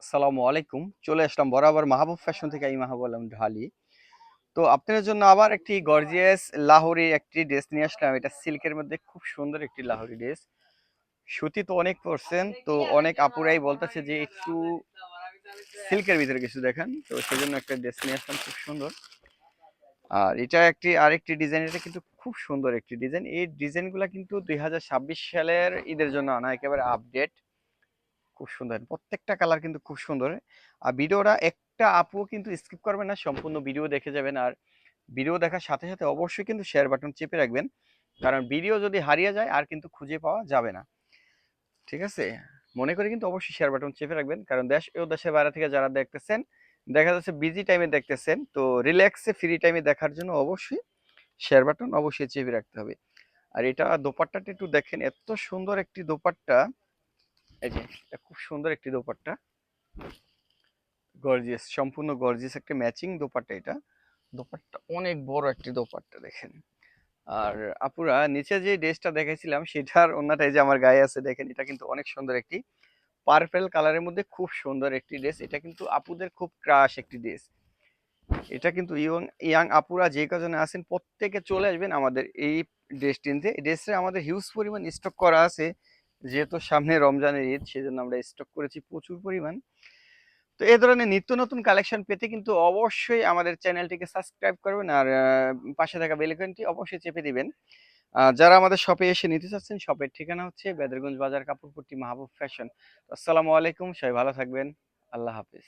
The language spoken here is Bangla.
আসসালামু আলাইকুম। চলে আসলাম বরাবর মাহবুব ফ্যাশন থেকে। আমি মাহবুব আলম ঢালি। তো আপনাদের জন্য আবার একটি গর্জিয়াস লাহোরি একটি ড্রেস নিয়ে আসলাম। এটা সিল্কের মধ্যে খুব সুন্দর একটি লাহোরি ড্রেস। সুতি তো অনেক পরছেন, তো অনেক আপুরাই বলতেছে যে একটু সিল্কের ভিতরে কিছু দেখান, তো সেজন্য একটা ড্রেস নিয়ে আসলাম খুব সুন্দর। আর এটা আরেকটি ডিজাইন, এটা কিন্তু খুব সুন্দর একটি ডিজাইন। এই ডিজাইনগুলো কিন্তু 2026 সালের ঈদের জন্য আনা, একেবারে আপডেট। খুব সুন্দর, প্রত্যেকটা কালার কিন্তু খুব সুন্দর। আর ভিডিওটা একটা আপুও কিন্তু স্কিপ করবেন না, সম্পূর্ণ ভিডিও দেখে যাবেন। আর ভিডিও দেখার সাথে সাথে অবশ্যই কিন্তু শেয়ার বাটন চেপে রাখবেন, কারণ ভিডিও যদি হারিয়ে যায় আর কিন্তু খুঁজে পাওয়া যাবে না। ঠিক আছে, মনে করে কিন্তু অবশ্যই শেয়ার বাটন চেপে রাখবেন, কারণ দেশ ও দেশের বাইরে থেকে যারা দেখতেছেন, দেখা যাচ্ছে বিজি টাইমে দেখতেছেন, তো রিল্যাক্সে ফ্রি টাইমে দেখার জন্য অবশ্যই শেয়ার বাটন অবশ্যই চেপে রাখতে হবে। আর এটা দোপাট্টাটা একটু দেখেন, এত সুন্দর একটি দোপাট্টা। এই যে এটা খুব সুন্দর একটি দোপাট্টা, গর্জিয়াস, সম্পূর্ণ গর্জিয়াস একটা ম্যাচিং দোপাট্টা। এটা দোপাট্টা অনেক বড় একটি দোপাট্টা দেখেন। আর আপুরা নিচে যে ড্রেসটা দেখাইছিলাম সেটার অন্যটা এই যে আমার গায়ে আছে, দেখেন এটা কিন্তু অনেক সুন্দর একটি পার্পল কালারের মধ্যে খুব সুন্দর একটি ড্রেস। এটা কিন্তু আপুদের খুব ক্রাশ একটি ড্রেস। এটা কিন্তু ইয়ং ইয়াং আপুরা যে কজনে আছেন প্রত্যেকে চলে আসবেন আমাদের এই ড্রেস কিনতে। এই ড্রেসে আমাদের হিউজ পরিমাণ স্টক করা আছে, যেহেতু সামনে রমজানের ঈদ, সেজন্য আমরা স্টক করেছি প্রচুর পরিমাণ। তো এই ধরনের নিত্য নতুন কালেকশন পেতে কিন্তু অবশ্যই আমাদের চ্যানেলটিকে সাবস্ক্রাইব করবেন, আর পাশে থাকা বেল আইকনটি অবশ্যই চেপে দিবেন। যারা আমাদের শপে এসে নিতে চাচ্ছেন, শপের ঠিকানা হচ্ছে বেদরগঞ্জ বাজার, কাপড়পট্টি, মাহবুব ফ্যাশন। আসসালামু আলাইকুম, সবাই ভালো থাকবেন। আল্লাহ হাফেজ।